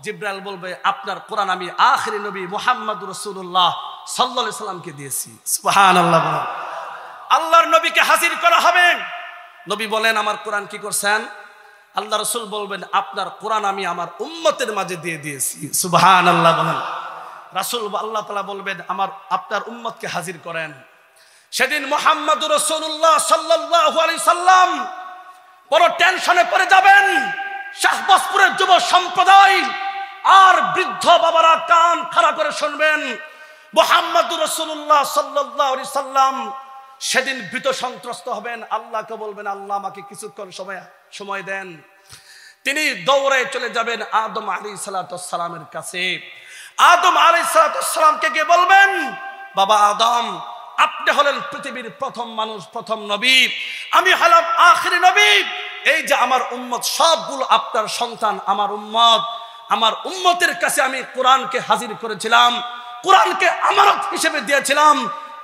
Speaker 1: জিব্রাইল বলবে, আপনার কোরআন আমি আখিরি নবী মুহাম্মদুর রাসূলুল্লাহ সাল্লাল্লাহু আলাইহি সাল্লামকে দিয়েছি। সুবহানাল্লাহ। আল্লাহর নবীকে হাজির করা হবে। নবী বলেন, আমার কোরআন কি করছেন? আল্লাহ রাসূল বলবেন, আপনার কোরআন আমি আমার উম্মতের মাঝে দিয়ে দিয়েছি। সুবহানাল্লাহ বলেন। রাসূল আল্লাহ তাআলা বলবেন, আপনার উম্মতকে হাজির করেন। সেদিন মুহাম্মদুর রাসূলুল্লাহ সাল্লাল্লাহু আলাইহি সাল্লাম বড় টেনশনে পড়ে যাবেন। শাহবাজপুরের যুব সম্প্রদায় আর বৃদ্ধ বাবারা কান খাড়া করে শুনবেন। মুহাম্মদুর রাসূলুল্লাহ সাল্লাল্লাহু আলাইহি সাল্লাম সেদিন ভীত সন্ত্রস্ত হবেন। আল্লাহকে বলবেন, আল্লাহ আমাকে কিছুক্ষণ সময় দেন। তিনি দৌড়ে চলে যাবেন আদম আলাইহিস সালামের কাছে। আদম আলাইহিস সালামকে গিয়ে বলবেন, বাবা আদম, আপনি হলেন পৃথিবীর প্রথম মানুষ, প্রথম নবী, আমি হলাম আখিরি নবী। এই যে আমার উম্মত সবগুলো আপনার সন্তান, আমার উম্মত, আমার উম্মতের কাছে আমি কোরআনকে হাজির করেছিলাম, কোরআনকে আমানত হিসেবে দিয়েছিলাম,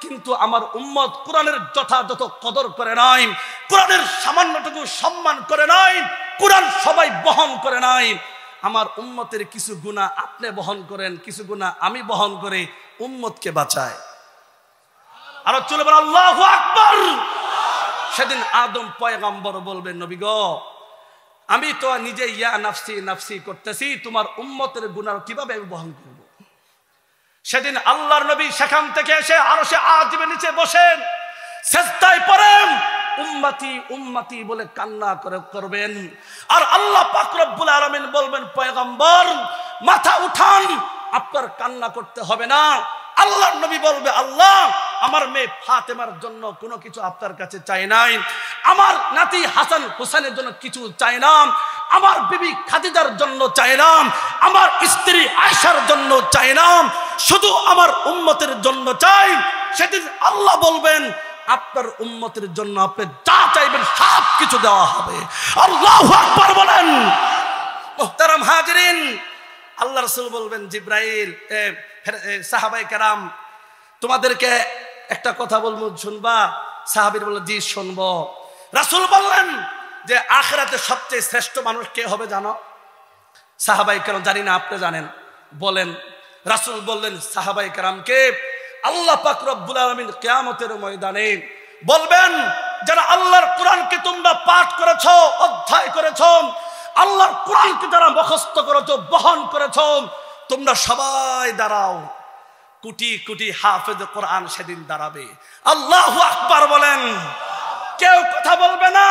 Speaker 1: কিন্তু আমার উম্মত কোরআনের যথাযথ কদর করে নাই, কোরআনের সামান্যটুকু সম্মান করে নাই, কোরআন সবাই বহন করে নাই। আমার উম্মতের কিছু গুনাহ আপনি বহন করেন, কিছু গুনাহ আমি বহন করে উম্মতকে বাঁচাই। আর চলে বলেন আল্লাহু আকবার। সেদিন আদম পয়গম্বর বলবেন নবী গো, আমি তো নিজে ইয়া নাফসি নাফসি করতেছি, তোমার উম্মতের গুনাহ কিভাবে আমি বহন করব? সেদিন আল্লাহর নবী সেখান থেকে এসে আরশে আজিমের নিচে বসেন, সিজদায় পড়েন, উম্মতি উম্মতি বলে কান্না করবেন। আর আল্লাহ পাক রব্বুল আলামিন বলবেন পয়গম্বর মাথা উঠান, আপনার কান্না করতে হবে না। আল্লাহর নবী বলবে আল্লাহ আমার মেয়ে ফাতেমার জন্য কোনো কিছু আপনার কাছে চাই নাই, আমার নাতি হাসান হোসেনের জন্য কিছু চাই না, আমার বিবি খাদিজার জন্য চাই না, আমার স্ত্রী আয়েশার জন্য চাই না, শুধু আমার উম্মতের জন্য চাই। সেদিন আল্লাহ বলবেন আপনার উম্মতের জন্য আপনি যা চাইবেন সব কিছু দেওয়া হবে। আল্লাহু আকবার বলেন। মুহতারাম হাজিরিন, আল্লাহ রাসূল বলবেন জিবরাইল সাহাবায়ে কেরাম তোমাদেরকে একটা কথা বলবো শুনবা? সাহাবীরা বলল জি শুনবো। রাসূল বললেন যে আখিরাতে সবচেয়ে শ্রেষ্ঠ মানুষ কে হবে জানো? সাহাবায়ে কেরাম জানি না, আপনি জানেন, বলেন। রাসূল বললেন সাহাবায়ে কেরামকে আল্লাহ পাক রব্বুল আলামিন কিয়ামতের ময়দানে বলবেন যারা আল্লাহর কোরআনকে তোমরা পাঠ করেছো, অধ্যয়ন করেছো, আল্লাহর কোরআনকে যারা মুখস্থ করেছো, বহন করেছো, তোমরা সবাই দাঁড়াও। কোটি কোটি হাফেজ কোরআন সেদিন দাঁড়াবে। আল্লাহু আকবার বলেন। কেউ কথা বলবে না,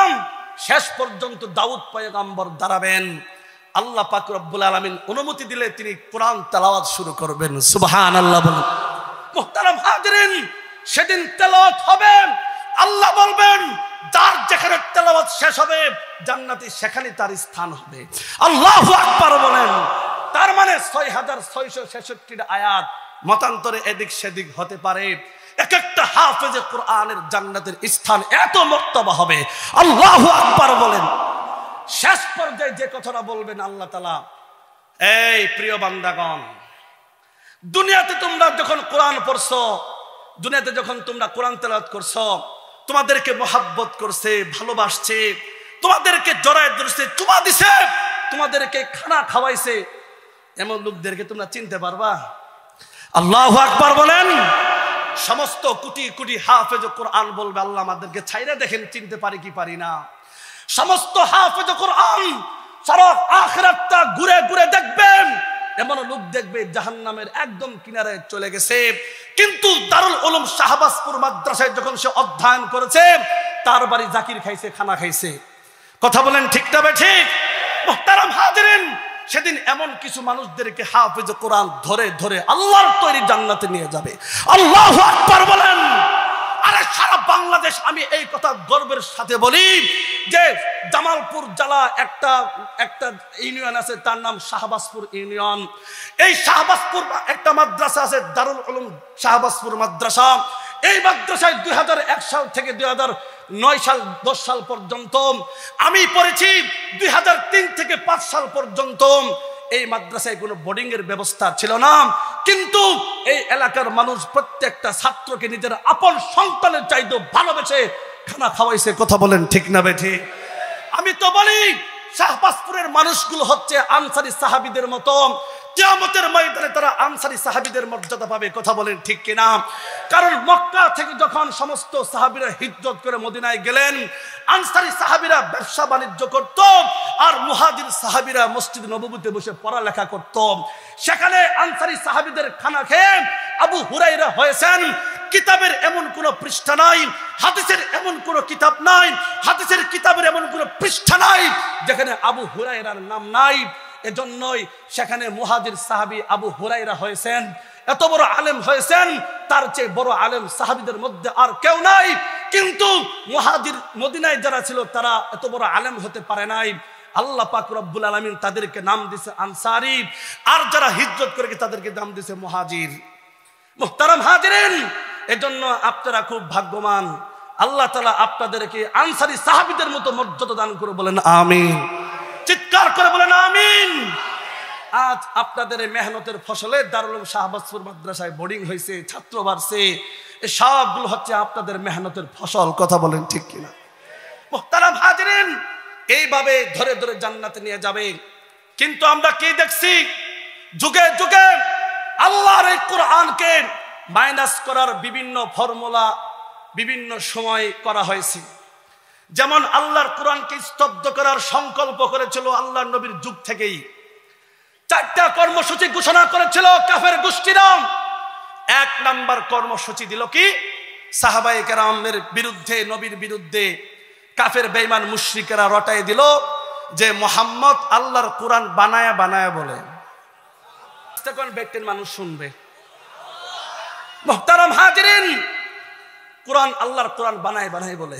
Speaker 1: শেষ পর্যন্ত দাউদ পয়গম্বর দাঁড়াবেন। আল্লাহ পাক রব্বুল আলামিন অনুমতি দিলে তিনি কোরআন তেলাওয়াত শুরু করবেন। সুবহানাল্লাহ বলেন। মুহতারাম হাজিরিন, সেদিন তেলাওয়াত হবে, আল্লাহ বলবেন যার যেখানে তেলাওয়াত শেষ হবে জান্নাতে সেখানে তার স্থান হবে। আল্লাহু আকবার বলেন। তার মানে ৬৬৬৬টা আয়াত মতান্তরে এদিক সেদিক হতে পারে। এক একটা হাফেজে কোরআনের জান্নাতের স্থান এত মর্তবা হবে। আল্লাহু আকবার বলেন। শেষ পর্যায়ে যে কথাটা বলবেন আল্লাহ তাআলা, এই প্রিয় বান্দাগণ, দুনিয়াতে তোমরা যখন কোরআন পড়ছো, দুনিয়াতে যখন তোমরা কোরআন তেলাওয়াত করছো, তোমাদেরকে মহাব্বত করছে, ভালোবাসছে, তোমাদেরকে জড়ায় ধরছে, চুমা দিছে, তোমাদেরকে খানা খাওয়াইছে, এমন লোকদেরকে তোমরা চিনতে পারবা? আল্লাহু আকবার বলেন। সমস্ত কোটি কোটি হাফেজ কোরআন বলবে আল্লাহ আমাদেরকে ছাইরা দেখেন চিনতে পারি কি পারি না। সমস্ত হাফেজ কোরআন সারা আখিরাতটা ঘুরে ঘুরে দেখবেন, এমন লোক দেখবে জাহান্নামের একদম কিনারে চলে গেছে, কিন্তু দারুল উলুম শাহবাজপুর মাদ্রাসায় যখন সে অধ্যয়ন করেছে তার বাড়ি জাকির খাইছে, খানা খাইছে। কথা বলেন ঠিক না বেঠিক? মুহতারাম হাজিরিন, সেদিন এমন কিছু মানুষদেরকে হাফেজ কোরআন ধরে ধরে আল্লাহর তৈরি জান্নাতে নিয়ে যাবে। আল্লাহু আকবার বলেন। আরে সারা বাংলাদেশ আমি এই কথা গর্বের সাথে বলি যে জামালপুর জেলা একটা ইউনিয়ন আছে, তার নাম শাহবাজপুর ইউনিয়ন। এই শাহবাজপুর একটা মাদ্রাসা আছে, দারুল উলুম শাহবাজপুর মাদ্রাসা। এই মাদ্রাসায় 2001 সাল থেকে 2009 সাল 10 সাল পর্যন্ত আমি পড়েছি। 2003 থেকে 5 সাল পর্যন্ত এই মাদ্রাসায় কোনো বোর্ডিং এর ব্যবস্থা ছিল না, কিন্তু এই এলাকার মানুষ প্রত্যেকটা ছাত্রকে নিজের আপন সন্তানের চাইতে ভালোবেসে খানা খাওয়াইছে। কথা বলেন ঠিক না বেঠি? আমি তো বলি শাহবাজপুরের মানুষগুলো হচ্ছে আনসারী সাহাবীদের মতো, কিয়ামতের ময়দানে তারা আনসারী সাহাবীদের মর্যাদা পাবে। কথা বলেন ঠিক কিনা? কারণ মক্কা থেকে যখন সমস্ত সাহাবীরা হিজরত করে মদিনায় গেলেন, আনসারী সাহাবীরা ব্যবসা বাণিজ্য করত, আর মুহাজির সাহাবীরা মসজিদ নববীতে বসে পড়ালেখা করত। সেখানে আনসারী সাহাবীদের খানা খেয়ে আবু হুরায়রা হয়েছেন। কিতাবের এমন কোন পৃষ্ঠা নাই, হাদিসের এমন কোন কিতাব নাই, হাদিসের কিতাবের এমন কোন পৃষ্ঠা নাই যেখানে আবু হুরায়রার নাম নাই। এজন্যই সেখানে মুহাজির সাহাবী আবু হুরায়রা হয়েছেন। এত বড় আলেম হয়েছেন, তার চেয়ে বড় আলেম সাহাবীদের মধ্যে আর কেউ নাই। কিন্তু মুহাজির মদিনায় যারা ছিল তারা এত বড় আলেম হতে পারে নাই। আল্লাহ পাক রব্বুল আলামিন তাদেরকে নাম দিয়েছে আনসারী, আর যারা হিজরত করে তাদেরকে নাম দিয়েছে মুহাজির। মুহতারাম হাজিরিন, এজন্য আপনারা খুব ভাগ্যবান। আল্লাহ তাআলা আপনাদেরকে আনসারী সাহাবীদের মতো মর্যাদা দান করে। বলেন আমিন। চিৎকার করে বলেন আমিন। আজ আপনাদের এই মেহনতের ফসলে দারুল উলুম শাহবাজপুর মাদ্রাসায় বোর্ডিং হয়েছে, ছাত্র বাড়ছে, এই সবগুলো হচ্ছে আপনাদের মেহনতের ফসল। কথা বলেন ঠিক কিনা? মুহতারাম হাজিরিন, এইভাবে ধরে ধরে জান্নাতে নিয়ে যাবে। কিন্তু আমরা কি দেখছি? যুগে যুগে আল্লাহর এই কোরআনকে মাইনাস করার বিভিন্ন ফর্মুলা বিভিন্ন সময় করা হয়েছে। যেমন আল্লাহর কোরআনকে স্তব্ধ করার সংকল্প করেছিল আল্লাহর নবীর যুগ থেকেই। 4টা কর্মসূচি ঘোষণা করেছিল কাফের গোষ্ঠীরা। 1 নাম্বার কর্মসূচি দিল কি? সাহাবায়ে কেরামের বিরুদ্ধে, নবীর বিরুদ্ধে কাফের বেঈমান মুশরিকেরা রটায় দিল যে মুহাম্মদ আল্লাহর কোরআন বানায়া বানায়া বলে। তখন ব্যক্তির মানুষ শুনবে। মুহতারাম হাজিরিন, কোরআন আল্লাহর কোরআন বানায় বানায় বলে।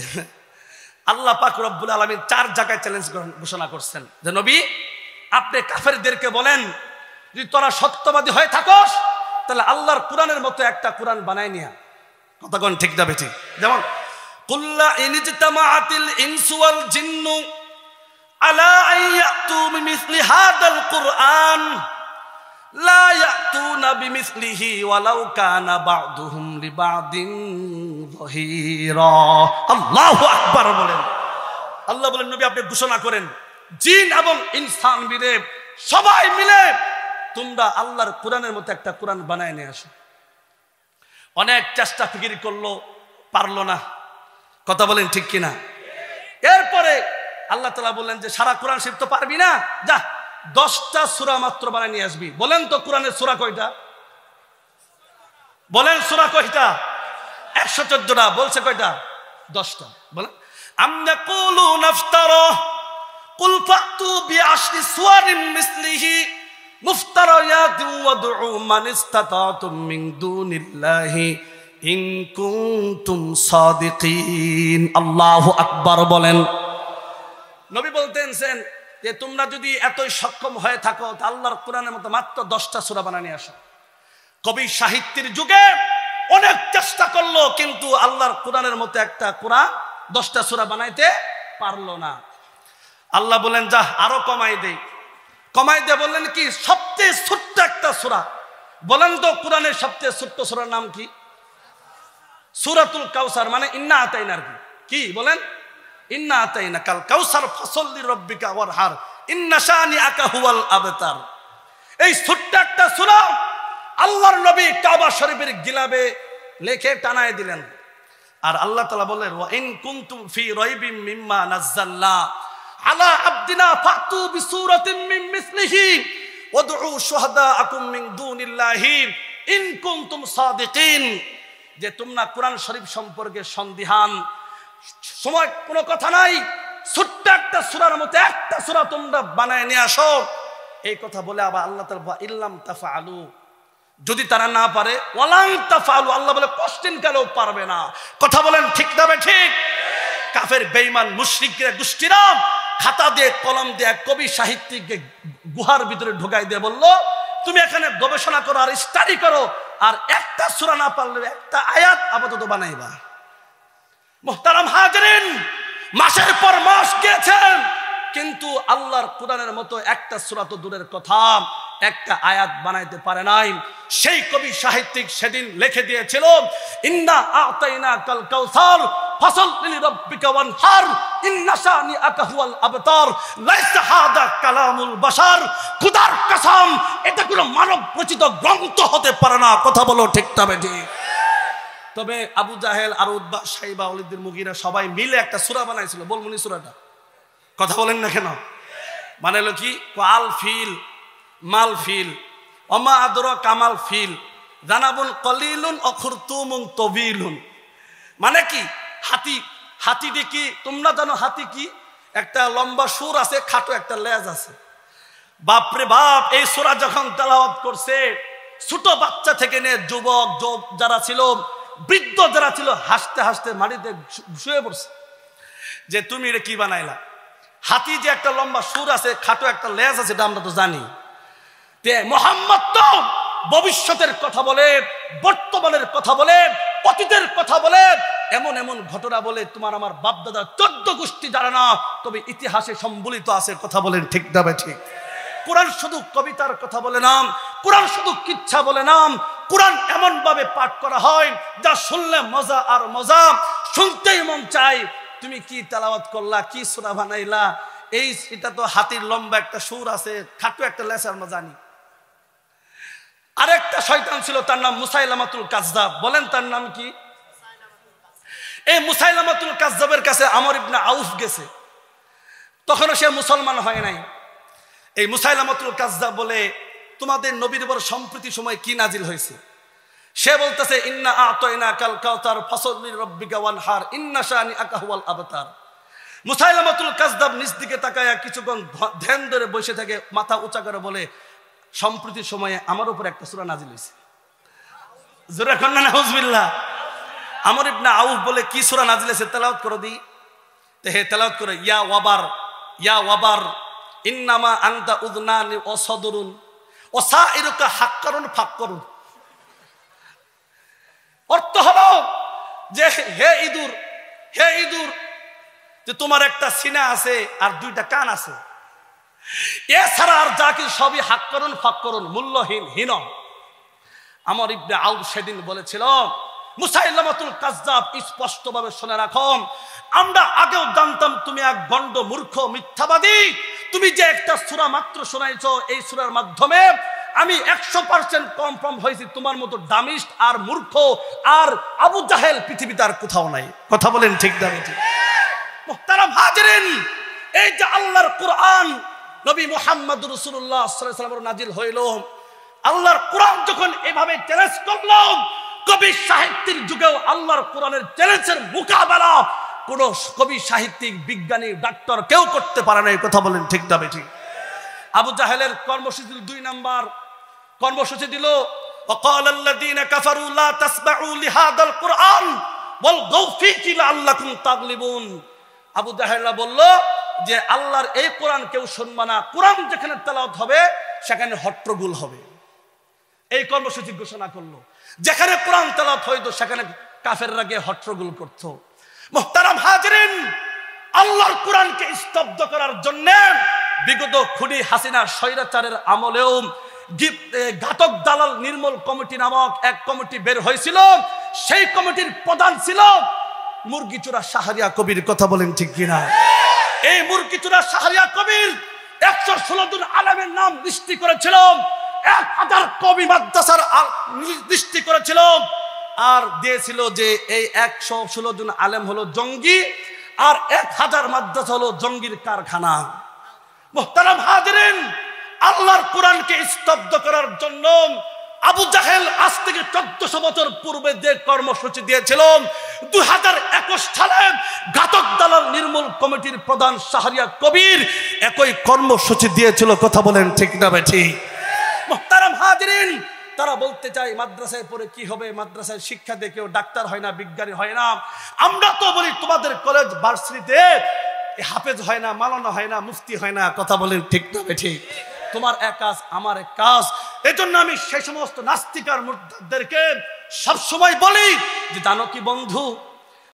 Speaker 1: আল্লাহ পাক রব্বুল আলামিন 4 জায়গায় চ্যালেঞ্জ ঘোষণা করছেন যে নবী আপনি কাফেরদেরকে বলেন যদি তোরা সত্যবাদী হয়ে থাকস তাহলে আল্লাহর কোরআনের মতো একটা কোরআন বানায় নিয়া। কথা কোন ঠিক না বেঠিক? যেমন কুল্লা ইনজতামাআতিল ইনসু ওয়াল জিন্নু আলা আইয়াতু বিমিসলি হাদাল কুরআন লা ইয়াতুনা বিমিসলিহি ওয়ালাউ কানা বা'দুহুম লিবা'দিন যাহিরা। আল্লাহু আকবার বলেন। আল্লাহ বলেন নবী আপনি ঘোষণা করেন জিন এবং ইনসান মিলে সবাই মিলে তোমরা আল্লাহর কোরআনের মতো একটা কোরআন বানায় নিয়ে আসো। অনেক চেষ্টা ফিকির করলো, পারলো না। কথা বলেন ঠিক কিনা? এরপরে আল্লাহ তাআলা বললেন যে সারা কোরআন শরীফ তো পারবি না, যা 10টা সূরা মাত্র বানায় নিয়ে আসবি। বলেন তো কোরআনের সূরা কয়টা? বলেন সূরা কয়টা? 114টা। বলছে কয়টা? 10টা। বলেন আম ইয়াকুলুনা ইফতারা কুল ফাতু বিআশরি সুওয়ারিন মিসলিহি মুফতারায়াতিন ওয়াদউ মান ইসতাতাতুম মিন দুনিল্লাহি ইন কুনতুম সাদিকিন। আল্লাহু আকবার বলেন। নবী বলতেছেন যে তোমরা যদি এতই সক্ষম হয়ে থাকো তা আল্লাহর কোরআনের মতো মাত্র 10টা সূরা বানায় নিয়ে আসো। কবি সাহিত্যের যুগে অনেক চেষ্টা করলো কিন্তু আল্লাহর কোরআনের মতো একটা কোরআন 10টা সূরা বানাইতে পারলো না। আল্লাহ বলেন যা আরো কমাই দেই। কমাই দিয়ে বললেন কি সবচেয়ে ছোট্ট একটা সূরা। বলেন তো কোরআনের সবচেয়ে ছোট্ট সূরার নাম কি? সূরাতুল কাউসার, মানে ইন্না আতাইনার কি বলেন? ইন্না আতাইনা কাল কাউসার ফাসাল্লি রাব্বিকা ওয়ারহার ইন্না শানিআকা হুয়াল আবতার। এই ছোট্ট একটা সূরা আল্লাহর নবী কাবা শরীফের গিলাবে লিখে টানায় দিলেন। আর আল্লাহ তাআলা বলেন ওয়া ইন কুনতুম ফি রাইবিম মিম্মা নাযালনা আলা আবদিনা ফাতু বিসূরাতিন মিন মিসলিহি ওয়াদউ শুহাদাআকুম মিন দুনিল্লাহি ইন কুনতুম সাদিকিন। যে তোমরা কোরআন শরীফ সম্পর্কে সন্দিহান, সময় কোনো কথা নাই, ছোট্ট একটা সূরার মতো একটা সূরা তোমরা বানায় নিয়ে আসো। এই কথা বলে আবার আল্লাহ তাআলা ইল্লাম তাফআলু, যদি তারা না পারে ওয়ালান তাফআলু, আল্লাহ বলে কোশ্চেন কালেও পারবে না। কথা বলেন ঠিক না ঠিক? কাফের বেঈমান মুশরিকরা গোষ্ঠীরা খাতা দিয়ে কলম দিয়ে কবি সাহিত্যিককে গুহার ভিতরে ঢোকাই দিয়ে বলল তুমি এখানে গবেষণা করো আর স্টাডি করো, আর একটা সূরা না পারলে একটা আয়াত আপাতত বানাইবা। মুহতারাম হাজিরিন, মাসের পর মাস গিয়েছেন কিন্তু আল্লাহর কোরআনের মতো একটা সূরা তো দূরের কথা, একটা আয়াত বানাইতে পারে নাই। সেই কবি সাহিত্যিক সেদিন লিখে দিয়েছিল ইন্না আতাইনা কাল কাউসার ফাসাল্লি লিরাব্বিকা ওয়ানহার ইন্না শানিআকা হুয়াল আবতার লাইসা হাদা কালামুল বাশার। খোদার কসম এটা কোনো মানব রচিত গ্রন্থ হতে পারে না। কথা বলো ঠিক না ঠিক? তবে আবু জাহেল আর উতবা সাইবা ওয়ালিদের মুগীরা সবাই মিলে একটা সূরা বানাইছিল। বলমুনি সূরাটা? কথা বলেন না কেন? মানে হলো কি আল ফিল মাল ফিল ওমা আদরা কামাল ফিল জানাবুন কলিলুন অখুরতুমুন তবিলুন। মানে কি হাতি, হাতি দেখি তোমরা জানো হাতি কি? একটা লম্বা সুর আছে, খাটো একটা লেজ আছে। বাপরে বাপ, এই সূরা যখন তেলাওয়াত করছে ছোট বাচ্চা থেকে নিয়ে যুবক যারা ছিল, বৃদ্ধ যারা ছিল, হাসতে হাসতে মাটিতে শুয়ে পড়ছে যে তুমি এটা কি বানাইলা? হাতি যে একটা লম্বা সুর আছে, খাটো একটা লেজ আছে, এটা আমরা তো জানি। মুহাম্মদ তো ভবিষ্যতের কথা বলে, বর্তমানের কথা বলে, অতীতের কথা বলে, এমন এমন ঘটনা বলে তোমার আমার বাপ দাদা 14 গোষ্ঠী জানে না, তবে ইতিহাসে সম্বলিত আছে। কথা বলেন ঠিক না ঠিক? কোরআন শুধু কবিতার কথা বলে নাম, কোরআন শুধু কিচ্ছা বলে নাম। কোরআন এমন ভাবে পাঠ করা হয় যা শুনলে মজা আর মজা, শুনতেই মন চায়। তুমি কি তেলাওয়াত করলা, কি সূরা বানাইলা? এটা তো হাতির লম্বা একটা সুর আছে, খাটো একটা লেজ আমরা জানি। আরেকটা শয়তান ছিল, তার নাম মুসাইলামাতুল কাযযাব। বলেন তার নাম কি? এই মুসাইলামাতুল কাযযাবের কাছে আমর ইবনে আউফ গেছে, তখনও সে মুসলমান হয় নাই। এই মুসাইলামাতুল কাযযাব বলে, তোমাদের নবীর উপর সম্প্রতি সময় কি নাজিল হয়েছে? সে বলতেছে, ইন্না আ'তাইনাকাল কাউসার ফাসাল্লি লিরাব্বিকা ওয়ানহার ইন্না শানিআকা হুয়াল আবতার। মুসাইলামাতুল কাযযাব নিজ দিকে তাকায়া কিছুক্ষণ ধ্যান ধরে বসে থেকে মাথা উঁচা করে বলে, সম্প্রতি সময়ে আমার উপর একটা সূরা নাজিল হয়েছে। জোরে কন্না নাউজুবিল্লাহ। আমর ইবনে আউফ বলে, কি সূরা নাজিল হয়েছে? তেলাওয়াত করে দিই। তে হে তেলাওয়াত করে, ইয়া ওয়াবার ইন্নামা আনতা উযনানি ওয়া সাদরুন ওয়া সাইরুকা হাক্কারুন ফাক্কারুন। অর্থ হলো যে হে ইঁদুর, যে তোমার একটা সিনা আছে আর দুইটা কান আছে, এছাড়া আর যা কিছু সবই হাক্কারুন ফাক্কারুন, মূল্যহীন, হীন। আমর ইবনে আউফ সেদিন বলেছিল, মুসাইলামাতুল কাযযাব স্পষ্টভাবে শুনে রাখো, আমরা আগেও জানতাম তুমি এক গণ্ড মূর্খ মিথ্যাবাদী। তুমি যে একটা সূরা মাত্র শোনাইছো, এই সূরার মাধ্যমে আমি 100% কনফার্ম হয়েছি তোমার মতো দামিষ্ট আর মূর্খ আর আবু জাহেল পৃথিবীতে আর কোথাও নাই। কথা বলেন ঠিক না ঠিক? মুহতারাম হাজিরিন, এই যে আল্লাহর কোরআন নবী মুহাম্মদ রাসূলুল্লাহ সাল্লাল্লাহু আলাইহি ওয়াসাল্লাম নাজিল হইল, আল্লাহর কোরআন যখন এভাবে চ্যালেঞ্জ করল, কবি সাহিত্যের যুগেও আল্লাহর কোরআনের চ্যালেঞ্জের মোকাবেলা কোন কবি সাহিত্যিক বিজ্ঞানী ডাক্তার কেউ করতে পারে না। কথা বলেন ঠিক না ঠিক? আবু জাহেলের কর্মসূচি 2 নাম্বার কর্মসূচি দিল, ওয়াকালাল্লাযীনা কাফারু লা তাসমাউ লিহাদাল কুরআন ওয়ালগাউ ফীহি লাআল্লাকুম তাগলিবুন। আবু জাহেলরা বলল যে আল্লাহর এই কোরআন কেউ শুনবে না, কোরআন যেখানে তেলাওয়াত হবে সেখানে হট্টগোল হবে। এই কর্মসূচি ঘোষণা করলো। যেখানে কোরআন তেলাওয়াত হইতো সেখানে কাফেররা গিয়ে হট্টগোল করত। মুহতারাম হাজিরিন, আল্লাহর কোরআনকে স্তব্ধ করার জন্য বিগত খুনি হাসিনার স্বৈরাচারের আমলেও ঘাতক দালাল নির্মূল কমিটি নামক এক কমিটি বের হয়েছিল। সেই কমিটির প্রধান ছিল মুরগিচূড়া শাহরিয়া কবির। কথা বলেন ঠিক কিনা? এই মুরগিচূড়া শাহরিয়া কবির 116 জন আলেমের নাম দৃষ্টি করেছিল, 1000 কবি মাদ্রাসার দৃষ্টি করেছিল, আর দিয়েছিল যে এই 116 জন আলেম হলো জঙ্গি আর 1000 মাদ্রাসা হলো জঙ্গির কারখানা। মুহতারাম হাজিরিন, আল্লাহর কোরআনকে স্তব্ধ করার জন্য আবু জাহেল আজ থেকে 1400 বছর পূর্বে যে কর্মসূচি দিয়েছিল, 2021 সালে ঘাতক দালাল নির্মূল কমিটির প্রধান শাহরিয়া কবির একই কর্মসূচি দিয়েছিল। কথা বলেন ঠিক না ঠিক? মুহতারাম হাজিরিন, তারা বলতে চায় মাদ্রাসায় পড়ে কি হবে, মাদ্রাসায় শিক্ষা দিয়ে কেউ ডাক্তার হয় না, বিজ্ঞানী হয় না। আমরা তো বলি তোমাদের কলেজ ভার্সিটিতে হাফেজ হয় না, মাওলানা হয় না, মুফতি হয় না। কথা বলেন ঠিক না ঠিক? তোমার এক কাজ, আমার এক কাজ। এজন্য আমি সেই সমস্ত নাস্তিক আর মুরতাদদেরকে সবসময় বলি যে জানো কি বন্ধু,